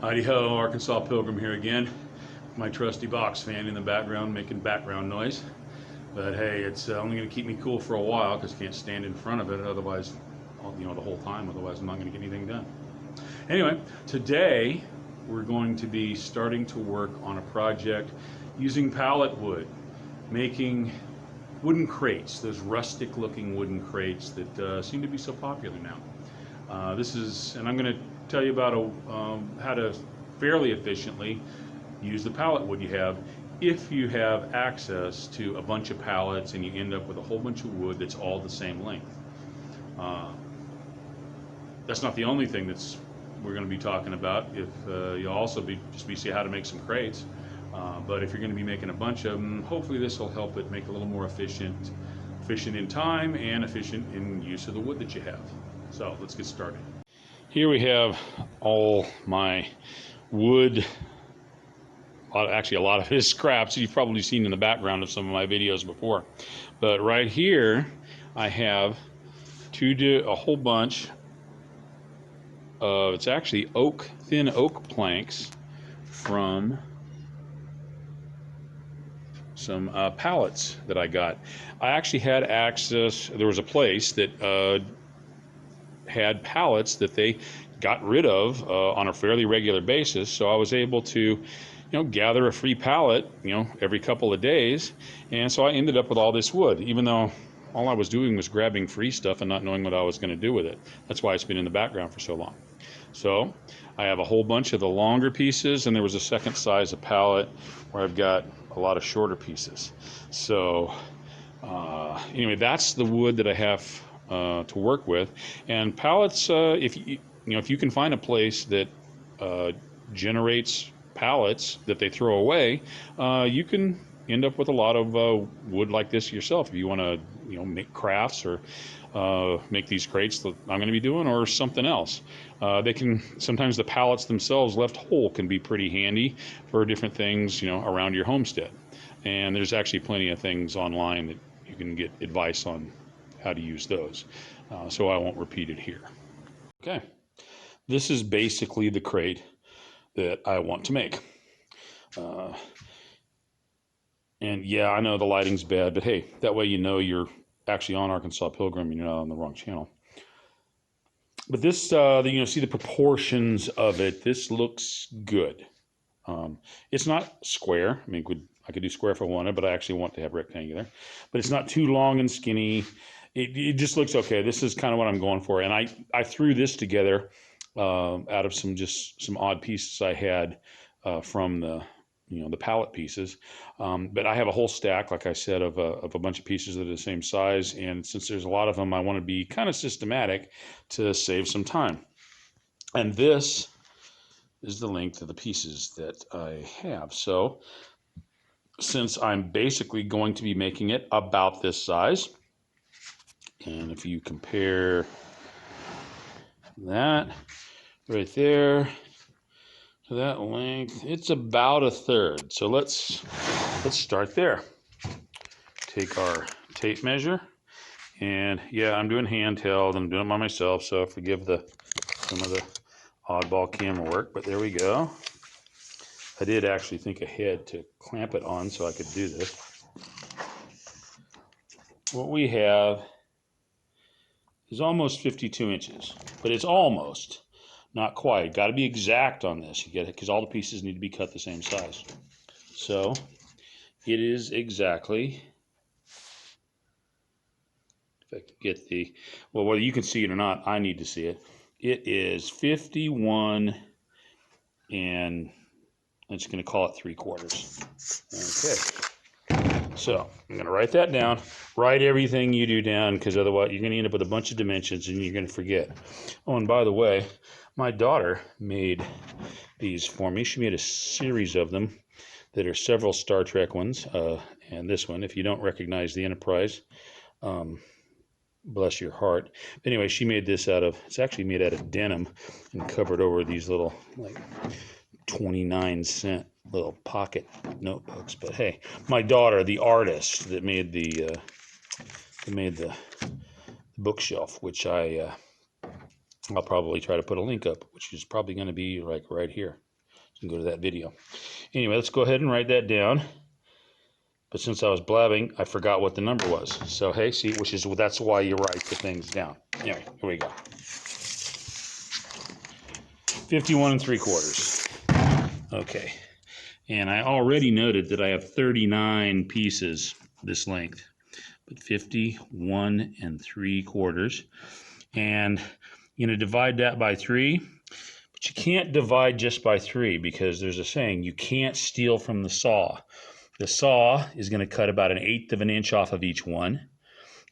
Howdy-ho, Arkansas Pilgrim here again. My trusty box fan in the background making background noise. But hey, it's only going to keep me cool for a while because I can't stand in front of it otherwise, the whole time. Otherwise, I'm not going to get anything done. Anyway, today we're going to be starting to work on a project using pallet wood, making wooden crates, those rustic looking wooden crates that seem to be so popular now. And I'm going to tell you about how to fairly efficiently use the pallet wood you have if you have access to a bunch of pallets and you end up with a whole bunch of wood that's all the same length. That's not the only thing we're going to be talking about. If you'll also be see how to make some crates. But if you're going to be making a bunch of them, hopefully this will help it make it a little more efficient in time and efficient in use of the wood that you have. So let's get started. Here we have all my wood, actually a lot of his scraps you've probably seen in the background of some of my videos before. But right here I have a whole bunch of, it's actually thin oak planks from some pallets that I got. I actually had access, there was a place that had pallets that they got rid of on a fairly regular basis, so I was able to gather a free pallet every couple of days, and so I ended up with all this wood, even though all I was doing was grabbing free stuff and not knowing what I was going to do with it. That's why it's been in the background for so long. So I have a whole bunch of the longer pieces, and there was a second size of pallet where I've got a lot of shorter pieces. So anyway, that's the wood that I have to work with. And pallets, if you can find a place that generates pallets that they throw away, you can end up with a lot of wood like this yourself if you want to make crafts or make these crates that I'm going to be doing, or something else. Sometimes the pallets themselves left whole can be pretty handy for different things around your homestead, and there's actually plenty of things online that you can get advice on how to use those, so I won't repeat it here. Okay, this is basically the crate that I want to make. And yeah, I know the lighting's bad, but hey, that way you're actually on Arkansas Pilgrim and you're not on the wrong channel. But this, see the proportions of it. This looks good. It's not square. I mean, I could do square if I wanted, but I actually want to have rectangular. But it's not too long and skinny. It just looks okay. This is kind of what I'm going for. And I threw this together out of some odd pieces I had from the pallet pieces. But I have a whole stack, like I said, of a bunch of pieces that are the same size. And since there's a lot of them, I want to be kind of systematic to save some time. And this is the length of the pieces that I have. So since I'm basically going to be making it about this size, and if you compare that right there to that length, it's about a third. So let's start there. Take our tape measure, and yeah, I'm doing handheld. I'm doing it by myself, so forgive some of the oddball camera work, but there we go. I did actually think ahead to clamp it on so I could do this. What we have is almost 52 inches, but it's almost, not quite. Got to be exact on this. You get it, because all the pieces need to be cut the same size. So it is exactly, if I can get well, whether you can see it or not, I need to see it. It is 51, and I'm just going to call it 3/4. Okay. So I'm going to write that down. Write everything you do down, because otherwise you're going to end up with a bunch of dimensions and you're going to forget. Oh, and by the way, my daughter made these for me. She made a series of them that are several Star Trek ones, and this one. If you don't recognize the Enterprise, bless your heart. Anyway, she made this it's actually made out of denim and covered over these little, like, 29-cent little pocket notebooks. But hey, my daughter, the artist that made the bookshelf, which I'll probably try to put a link up, which is probably going to be like right here. You can go to that video. Anyway, let's go ahead and write that down. But since I was blabbing, I forgot what the number was. So hey, see, that's why you write the things down. Anyway, here we go. 51 3/4. Okay. And I already noted that I have 39 pieces this length, but 51 3/4. And you're going to divide that by 3, but you can't divide just by 3 because there's a saying, you can't steal from the saw. The saw is going to cut about 1/8 of an inch off of each one.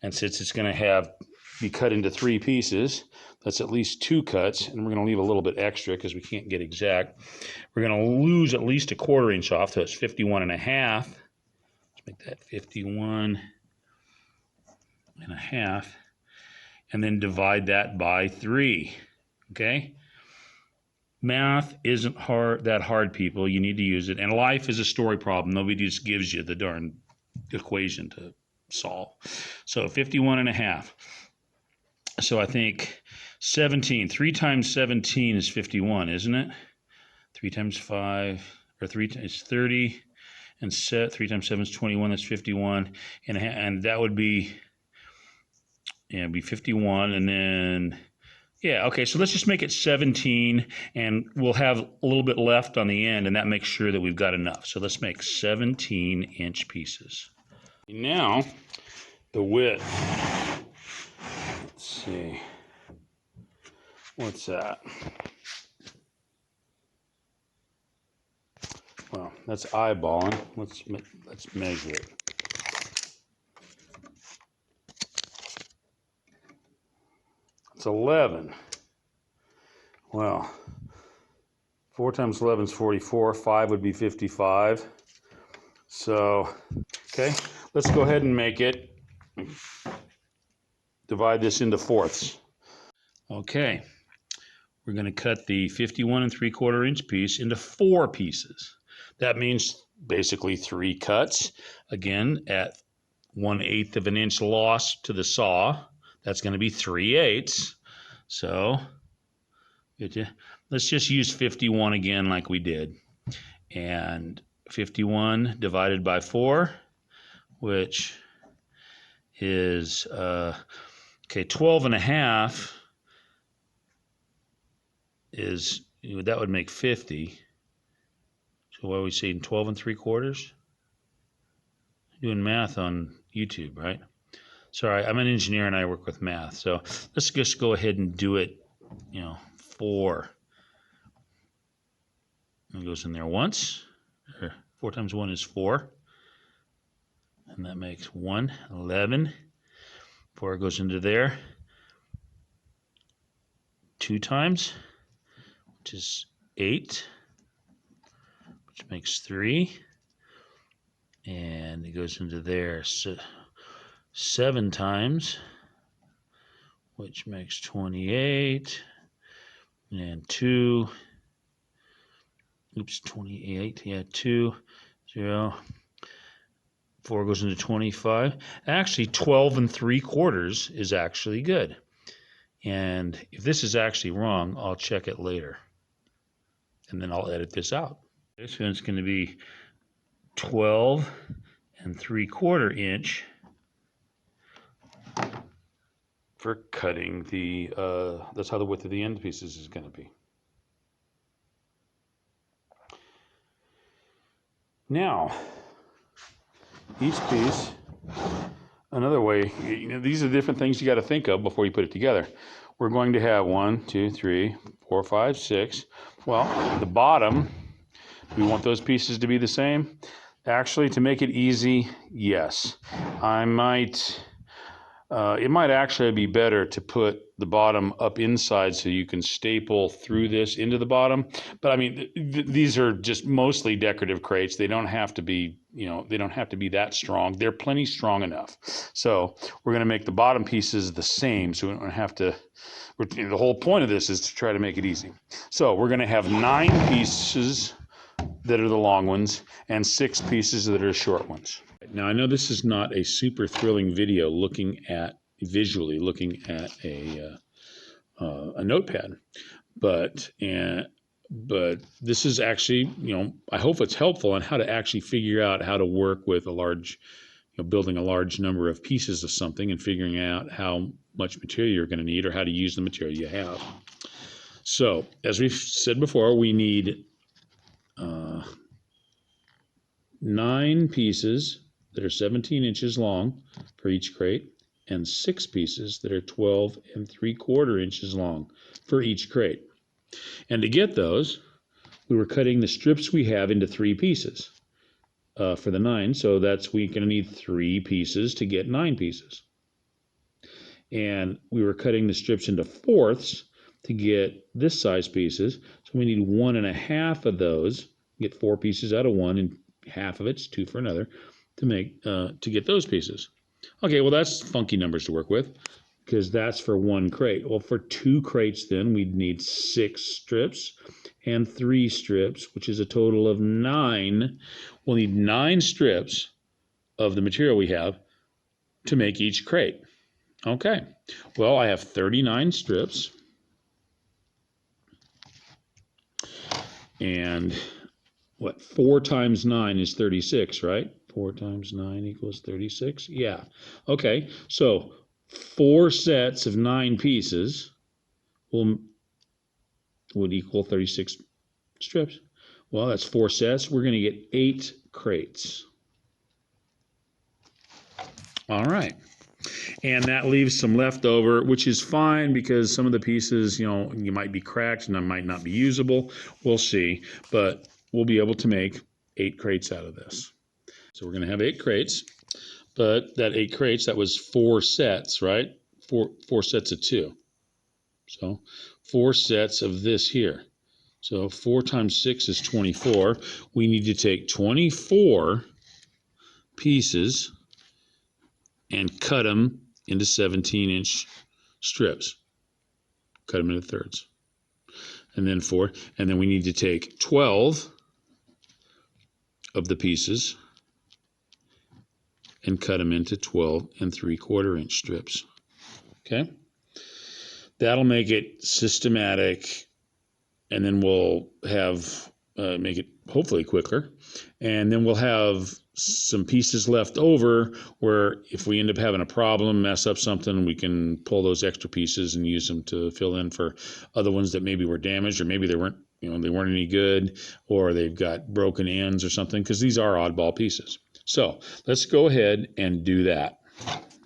And since it's going to be cut into 3 pieces, that's at least 2 cuts. And we're going to leave a little bit extra because we can't get exact. We're going to lose at least 1/4 inch off, so it's 51 1/2. Let's make that 51 1/2. And then divide that by 3. Okay? Math isn't that hard, people. You need to use it. And life is a story problem. Nobody just gives you the darn equation to solve. So 51 1/2. So I think 17. 3 times 17 is 51, isn't it? 3 times 5, or 3 is 30. And 3 times 7 is 21. That's 51. And that would be, yeah, it'd be 51. And then... yeah, okay, so let's just make it 17, and we'll have a little bit left on the end, and that makes sure that we've got enough. So let's make 17-inch pieces. Now, the width. Let's see. What's that? Well, that's eyeballing. Let's measure it. It's 11. Well, 4 times 11 is 44. 5 would be 55. So, okay, let's go ahead and make it. Divide this into fourths. Okay, we're going to cut the 51 3/4 inch piece into 4 pieces. That means basically 3 cuts. Again, at 1/8 of an inch loss to the saw. That's going to be 3/8. So let's just use 51 again like we did. And 51 divided by 4, which is, okay, 12 1/2 is, that would make 50. So what are we saying, 12 3/4? Doing math on YouTube, right? Sorry, I'm an engineer and I work with math. So let's just go ahead and do it, 4. It goes in there once. 4 times 1 is 4. And that makes 1, 11. 4 goes into there. 2 times, which is 8, which makes 3. And it goes into there. So 7 times, which makes 28, and 2, oops, 28, yeah, 2, 0, 4 goes into 25. Actually, 12 3/4 is actually good. And if this is actually wrong, I'll check it later. And then I'll edit this out. This one's going to be 12 3/4 inch. For cutting the, that's how the width of the end pieces is going to be. Now, each piece, another way, these are different things you got to think of before you put it together. We're going to have 1, 2, 3, 4, 5, 6. Well, the bottom, we want those pieces to be the same. Actually, to make it easy, yes. It might actually be better to put the bottom up inside so you can staple through this into the bottom. But I mean, these are just mostly decorative crates. They don't have to be, they don't have to be that strong. They're plenty strong enough. So we're going to make the bottom pieces the same so we don't have to, the whole point of this is to try to make it easy. So we're going to have 9 pieces that are the long ones and 6 pieces that are short ones. Now I know this is not a super thrilling video visually looking at a notepad, but But this is actually, I hope it's helpful on how to actually figure out how to work with a large, building a large number of pieces of something and figuring out how much material you're going to need or how to use the material you have. So, as we've said before, we need 9 pieces that are 17 inches long for each crate and 6 pieces that are 12 3/4 inches long for each crate. And to get those, we were cutting the strips we have into 3 pieces for the 9. So we're going to need 3 pieces to get 9 pieces. And we were cutting the strips into 4ths to get this size pieces. So we need 1 1/2 of those. Get 4 pieces out of one, and half of it's 2 for another to get those pieces. Okay, well that's funky numbers to work with because that's for 1 crate. Well, for 2 crates then we'd need 6 strips and 3 strips, which is a total of 9. We'll need 9 strips of the material we have to make each crate. Okay, well, I have 39 strips, and 4 times 9 is 36, right? 4 times 9 equals 36. Yeah. Okay, so 4 sets of 9 pieces would equal 36 strips. Well, that's 4 sets. We're going to get 8 crates. All right. And that leaves some left over, which is fine because some of the pieces, you might be cracked and they might not be usable. We'll see. But we'll be able to make 8 crates out of this. So we're going to have 8 crates. But that 8 crates, that was 4 sets, right? Four sets of 2. So 4 sets of this here. So 4 times 6 is 24. We need to take 24 pieces and cut them into 17-inch strips. Cut them into thirds. And then 4. And then we need to take 12 of the pieces and cut them into 12 3/4 inch strips. Okay? That'll make it systematic, and then we'll have make it hopefully quicker. And then we'll have some pieces left over where if we end up having a problem, mess up something, we can pull those extra pieces and use them to fill in for other ones that maybe were damaged, or maybe they weren't any good, or they've got broken ends or something, because these are oddball pieces. So let's go ahead and do that.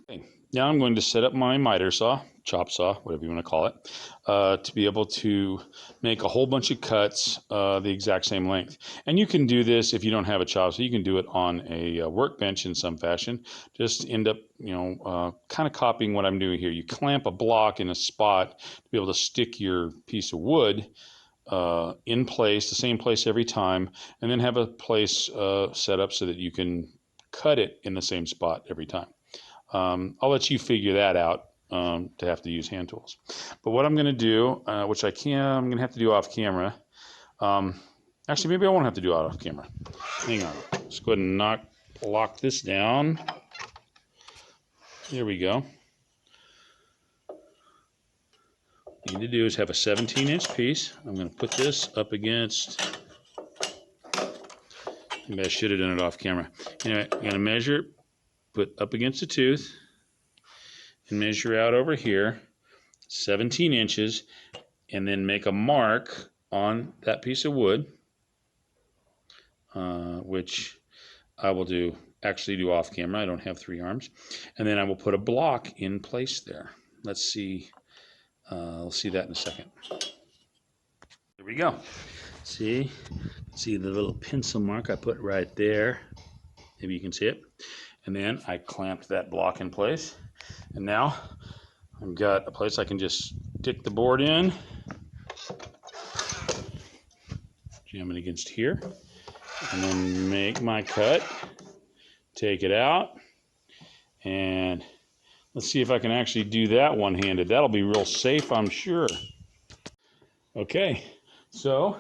Okay. Now I'm going to set up my miter saw, chop saw, whatever you want to call it, to be able to make a whole bunch of cuts the exact same length. And you can do this if you don't have a chop saw. You can do it on a workbench in some fashion. Just end up, kind of copying what I'm doing here. You clamp a block in a spot to be able to stick your piece of wood in place, the same place every time, and then have a place set up so that you can cut it in the same spot every time. I'll let you figure that out to have to use hand tools. But what I'm going to do, which I'm going to have to do off camera. Actually, maybe I won't have to do it off camera. Hang on. Let's go ahead and lock this down. There we go. What you need to do is have a 17-inch piece. I'm going to put this up against, maybe I should have done it off camera. Anyway, I'm going to measure it, put up against a tooth, and measure out over here, 17 inches, and then make a mark on that piece of wood, which I will actually do off camera. I don't have 3 arms. And then I will put a block in place there. Let's see. We'll see that in a second. There we go. See the little pencil mark I put right there. Maybe you can see it. And then I clamped that block in place. And now I've got a place I can just stick the board in, jam it against here, and then make my cut, take it out, and let's see if I can actually do that one-handed. That'll be real safe, I'm sure. Okay, so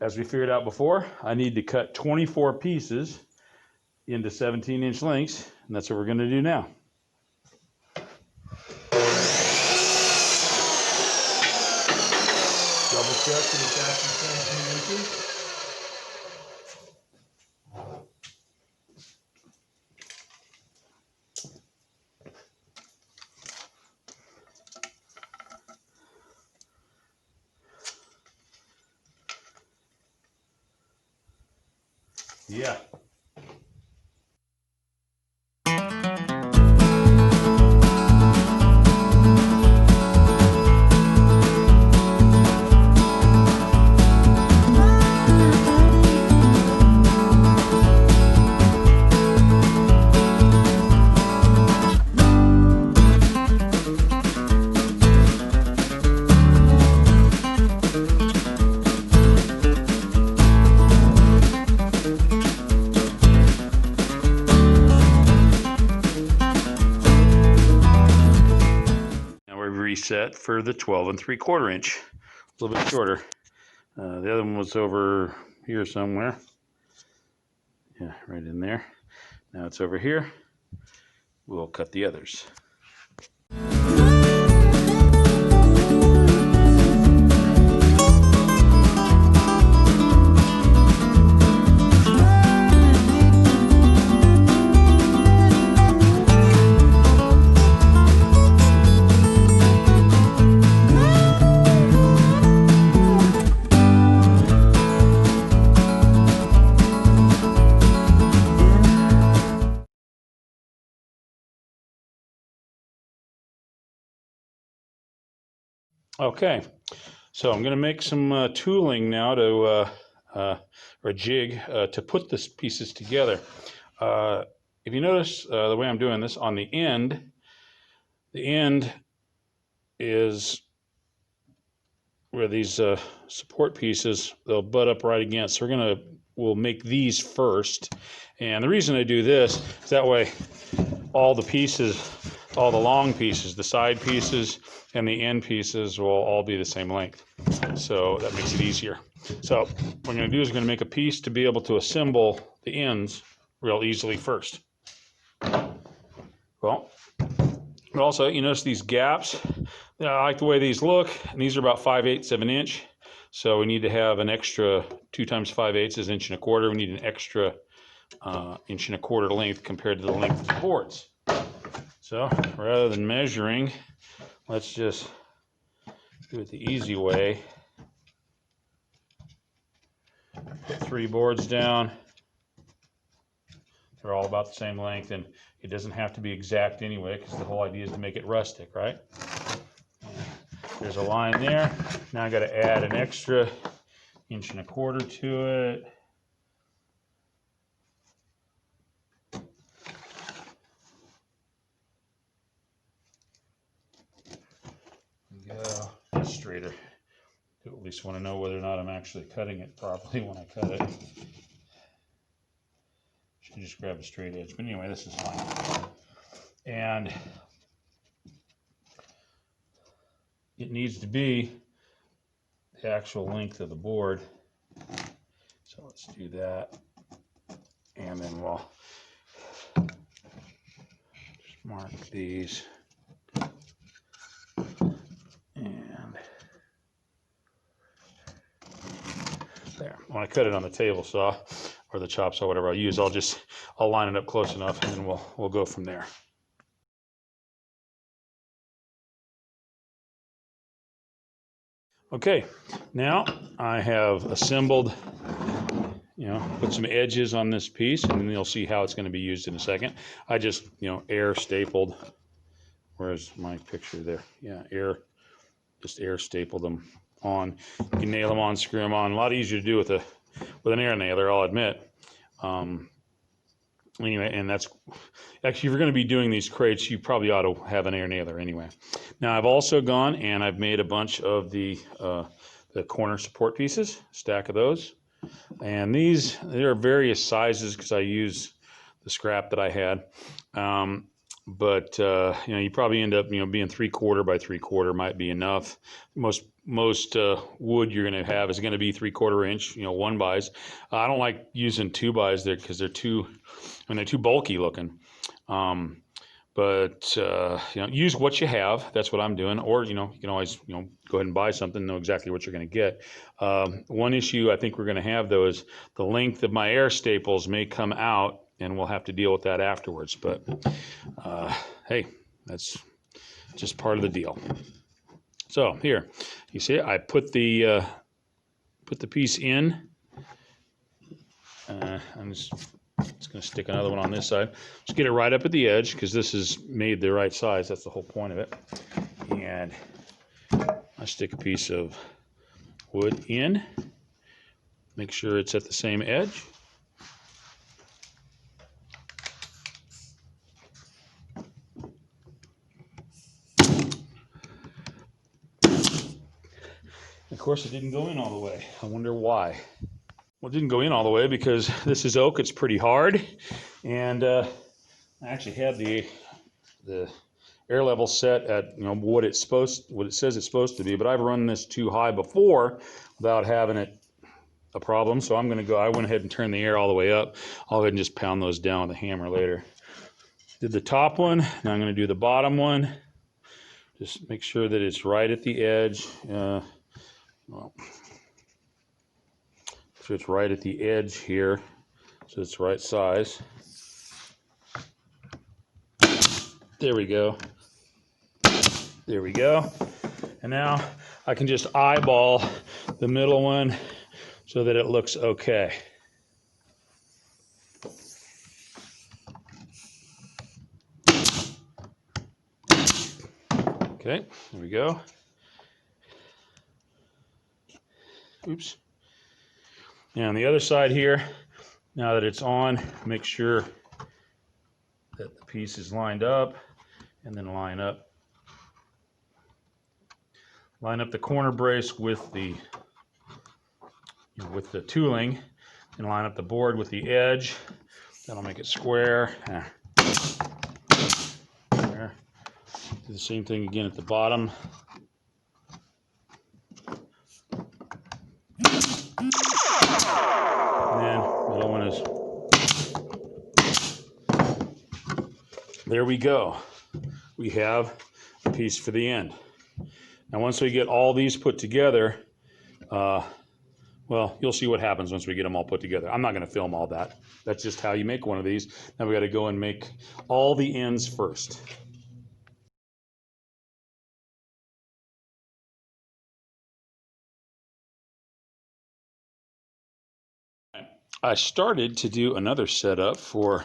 as we figured out before, I need to cut 24 pieces into 17-inch lengths, and that's what we're going to do now. Double check that it's actually 17 inches. Yeah. Reset for the 12 3/4 inch, a little bit shorter. The other one was over here somewhere. Yeah, right in there. Now it's over here. We'll cut the others. Okay, so I'm going to make some tooling now to, or a jig to put the pieces together. If you notice the way I'm doing this, on the end is where these support pieces, they'll butt up right against. So we'll make these first. And the reason I do this is that way all the pieces, all the long pieces, the side pieces and the end pieces will all be the same length. So that makes it easier. So what I'm going to do is I'm going to make a piece to be able to assemble the ends real easily first. Well, but also you notice these gaps. I like the way these look, and these are about 5/8 of an inch. So we need to have an extra 2 times 5/8 is 1 1/4. We need an extra 1 1/4 length compared to the length of the boards. So rather than measuring, let's just do it the easy way. Put 3 boards down. They're all about the same length, and it doesn't have to be exact anyway, because the whole idea is to make it rustic, right? There's a line there. Now I got to add an extra 1 1/4 to it. Go straighter. You at least want to know whether or not I'm actually cutting it properly when I cut it. Should just grab a straight edge, but anyway, this is fine. And it needs to be the actual length of the board. So let's do that, and then we'll just mark these. And there. When I cut it on the table saw or the chop saw, whatever I use, I'll line it up close enough, and then we'll go from there. Okay, now I have assembled, put some edges on this piece, and then you'll see how it's going to be used in a second. I just, air stapled. Where's my picture there? Yeah, just air stapled them on. You can nail them on, screw them on. A lot easier to do with an air nailer, I'll admit. Anyway, and that's actually, if you're going to be doing these crates, you probably ought to have an air nailer anyway. Now I've also gone and I've made a bunch of the corner support pieces, stack of those, and there are various sizes because I use the scrap that I had. But you probably end up being 3/4 by 3/4 might be enough. Most wood you're going to have is going to be 3/4 inch, 1-bys. I don't like using 2-bys there because they're too bulky looking. But use what you have. That's what I'm doing. Or you can always go ahead and buy something, know exactly what you're going to get. One issue I think we're going to have though is the length of my air staples may come out, and we'll have to deal with that afterwards. But hey, that's just part of the deal. So here, you see, I put the piece in. I'm just going to stick another one on this side. Just get it right up at the edge because this is made the right size. That's the whole point of it. And I stick a piece of wood in. Make sure it's at the same edge. Of course, it didn't go in all the way. I wonder why. Well, it didn't go in all the way because this is oak. It's pretty hard. And I actually had the air level set at what it says it's supposed to be, but I've run this too high before without having it a problem. So I went ahead and turned the air all the way up. I'll go ahead and just pound those down with a hammer later. Did the top one. Now I'm going to do the bottom one. Just make sure that it's right at the edge. So it's right at the edge here, so it's the right size. There we go. There we go. And now I can just eyeball the middle one so that it looks okay. Okay, there we go. Oops. Now on the other side here, now that it's on, make sure that the piece is lined up, and then line up the corner brace with the tooling, and line up the board with the edge. That'll make it square. There. Do the same thing again at the bottom. And then the middle one is. There we go. We have a piece for the end. Now once we get all these put together, well, you'll see what happens once we get them all put together. I'm not going to film all that. That's just how you make one of these. Now we got to go and make all the ends first. I started to do another setup for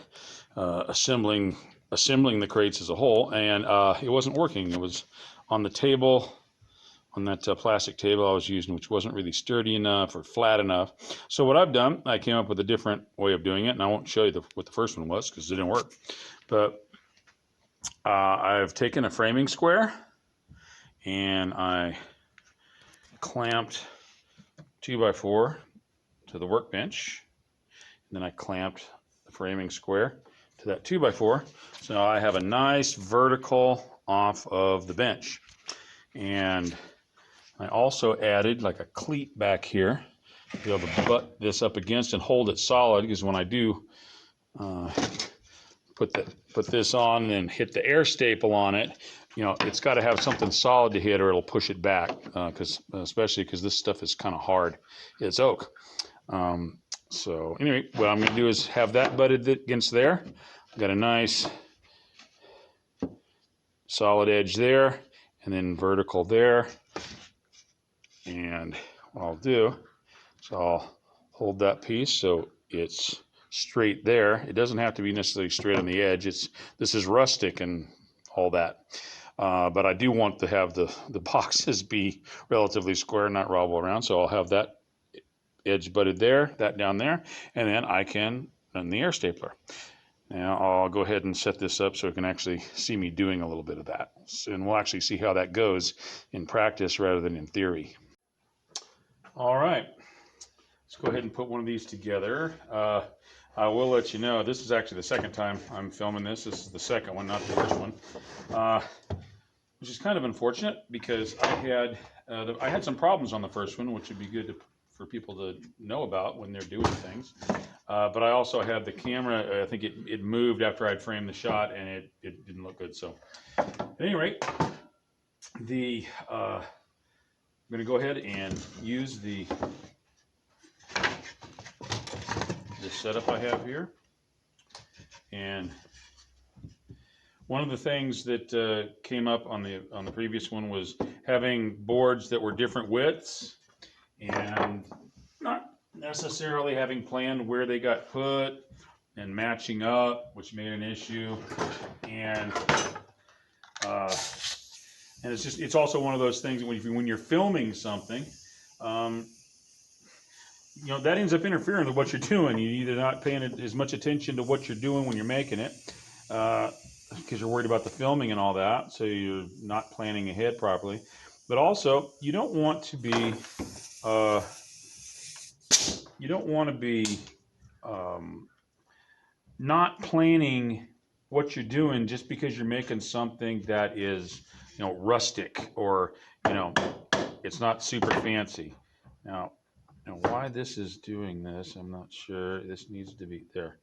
assembling the crates as a whole, and it wasn't working. It was on the table, on that plastic table I was using, which wasn't really sturdy enough or flat enough. So what I've done, I came up with a different way of doing it, and I won't show you what the first one was because it didn't work. But I've taken a framing square and I clamped 2x4 to the workbench. And then I clamped the framing square to that 2x4. So now I have a nice vertical off of the bench. And I also added like a cleat back here to be able to butt this up against and hold it solid, because when I do put this on and hit the air staple on it, it's got to have something solid to hit or it'll push it back, especially because this stuff is kind of hard. It's oak. So anyway, what I'm going to do is have that butted against there. I've got a nice solid edge there, and then vertical there. And what I'll do is I'll hold that piece so it's straight there. It doesn't have to be necessarily straight on the edge. This is rustic and all that. But I do want to have the boxes be relatively square, not wobble around. So I'll have that edge butted there, that down there, and then I can run the air stapler. Now I'll go ahead and set this up so you can actually see me doing a little bit of that. And we'll actually see how that goes in practice rather than in theory. All right, let's go ahead and put one of these together. I will let you know, this is actually the second time I'm filming this. This is the second one, not the first one. Which is kind of unfortunate because I had some problems on the first one, which would be good to for people to know about when they're doing things. But I also had the camera, I think it moved after I'd framed the shot, and it didn't look good. So at any rate, I'm going to go ahead and use the setup I have here. And one of the things that came up on the previous one was having boards that were different widths and not necessarily having planned where they got put and matching up, which made an issue. And it's also one of those things when you're filming something, that ends up interfering with what you're doing. You're either not paying as much attention to what you're doing when you're making it, because you're worried about the filming and all that, so you're not planning ahead properly. But also, you don't want to be not planning what you're doing just because you're making something that is, rustic, or it's not super fancy. Now why this is doing this, I'm not sure. This needs to be there.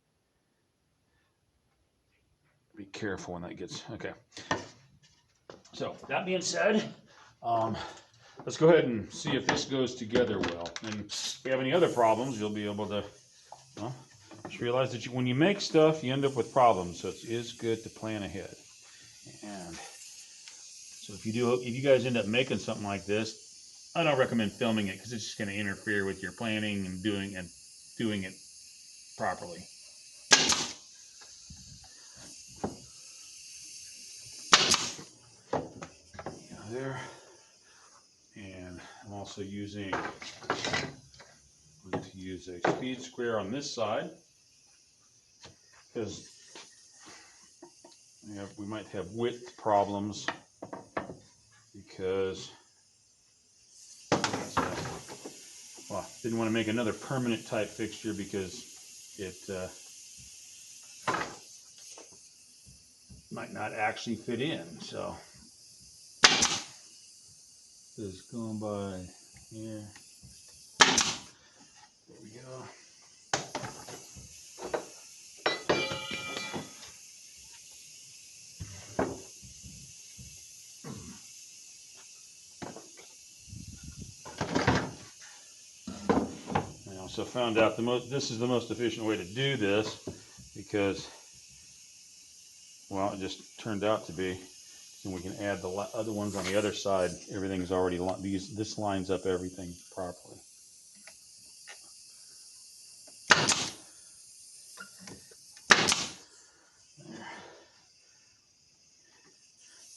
Be careful when that gets, okay. So that being said, let's go ahead and see if this goes together well. And if you have any other problems, you'll be able to, just realize that when you make stuff, you end up with problems. So it is good to plan ahead. And so if you guys end up making something like this, I don't recommend filming it because it's just going to interfere with your planning and doing it properly. There. And I'm also going to use a speed square on this side because we might have width problems because didn't want to make another permanent type fixture because it might not actually fit in. So just going by here. There we go. I also found out this is the most efficient way to do this because, well, it just turned out to be. And we can add the other ones on the other side. Everything's already this lines up everything properly. There.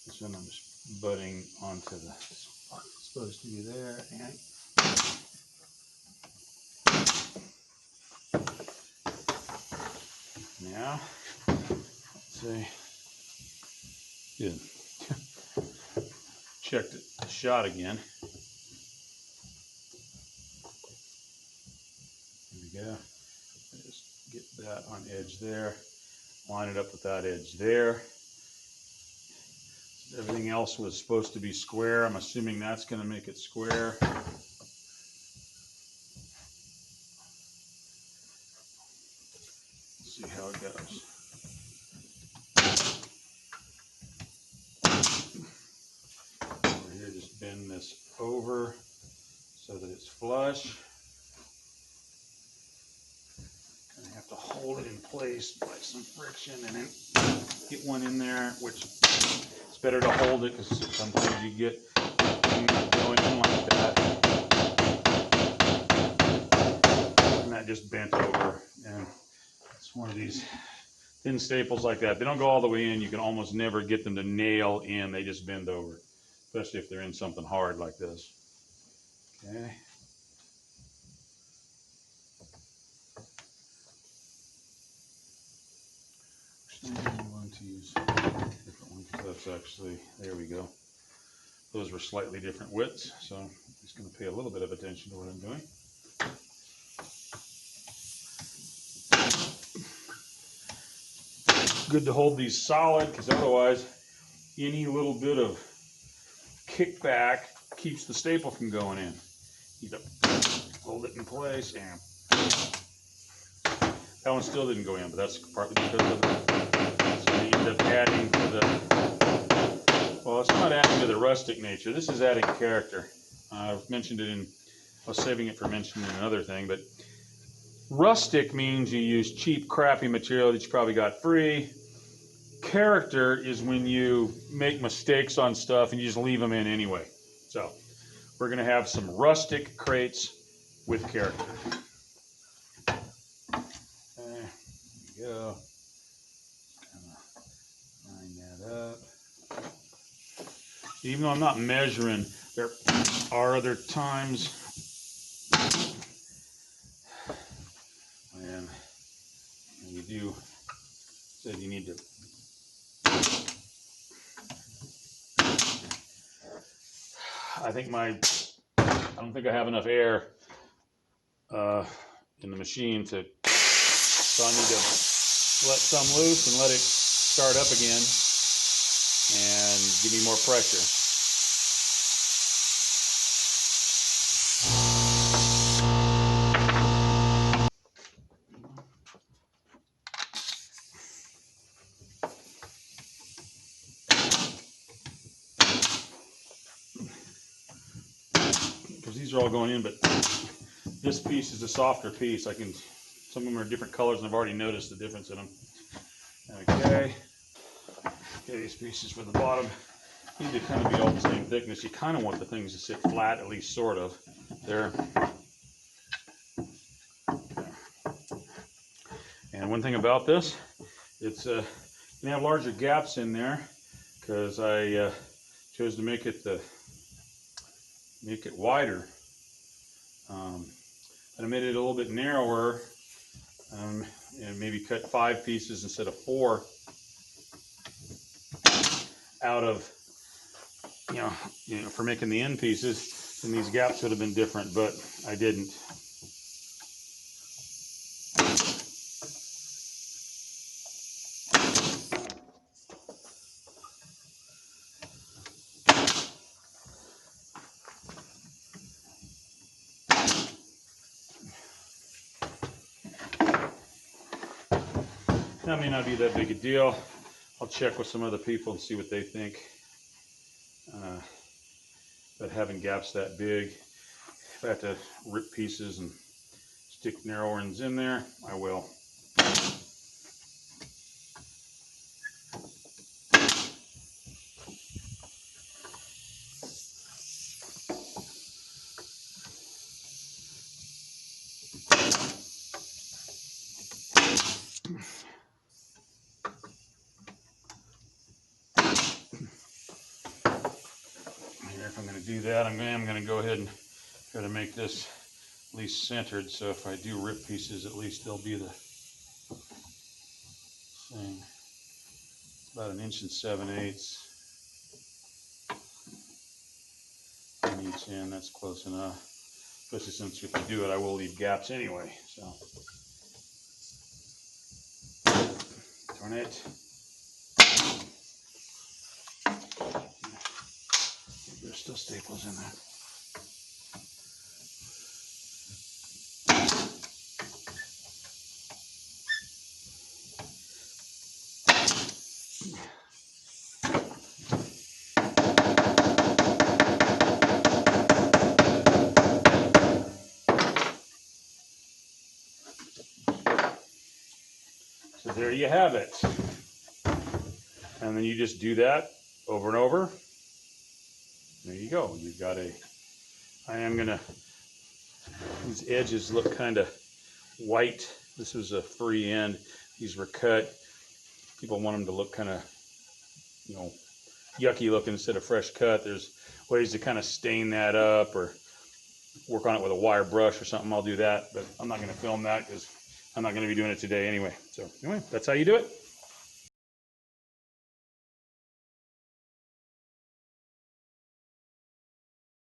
This one I'm just butting onto the spot it's supposed to be there, and now let's see. Good. Checked the shot again. There we go. Just get that on edge there. Line it up with that edge there. Everything else was supposed to be square. I'm assuming that's going to make it square. Let's see how it goes. Over here, just bend this over so that it's flush. Gonna have to hold it in place by some friction and then get one in there, which it's better to hold it because sometimes you get things going in like that. And that just bent over. And it's one of these thin staples like that. They don't go all the way in. You can almost never get them to nail in. They just bend over, especially if they're in something hard like this. Okay. I'm going to use a different one because that's actually, there we go. Those were slightly different widths, so I'm just going to pay a little bit of attention to what I'm doing. Good to hold these solid because otherwise any little bit of kickback keeps the staple from going in. You need to hold it in place, and that one still didn't go in, but that's partly because of the, so you end up adding to the, well, it's not adding to the rustic nature. This is adding character. I've mentioned it in, I was saving it for mentioning another thing, but rustic means you use cheap, crappy material that you probably got free. Character is when you make mistakes on stuff and you just leave them in anyway. So we're going to have some rustic crates with character. There we go. Kind of line that up. Even though I'm not measuring, there are other times when you do, said you need to, I don't think I have enough air in the machine to, so I need to let some loose and let it start up again and give me more pressure. Because these are all going in, but this piece is a softer piece. Some of them are different colors, and I've already noticed the difference in them. Okay, these pieces for the bottom need to kind of be all the same thickness. You kind of want the things to sit flat, at least sort of. There. And one thing about this, it's you can have larger gaps in there because I chose to make it wider. And I made it a little bit narrower, and maybe cut 5 pieces instead of 4 out of, for making the end pieces, and these gaps would have been different, but I didn't. That may not be that big a deal. I'll check with some other people and see what they think. But having gaps that big, if I have to rip pieces and stick narrow ones in there, I will. If I'm going to do that, I'm going to go ahead and try to make this at least centered, so if I do rip pieces, at least they'll be the same. About 1 7/8 in each end. That's close enough. Especially since if I do it, I will leave gaps anyway. So turn it. There's still staples in there. So there you have it. And then you just do that over and over. There you go. You've got these edges look kind of white. This was a free end. These were cut. People want them to look kind of, yucky looking instead of fresh cut. There's ways to kind of stain that up or work on it with a wire brush or something. I'll do that, but I'm not going to film that because I'm not going to be doing it today anyway. So anyway, that's how you do it.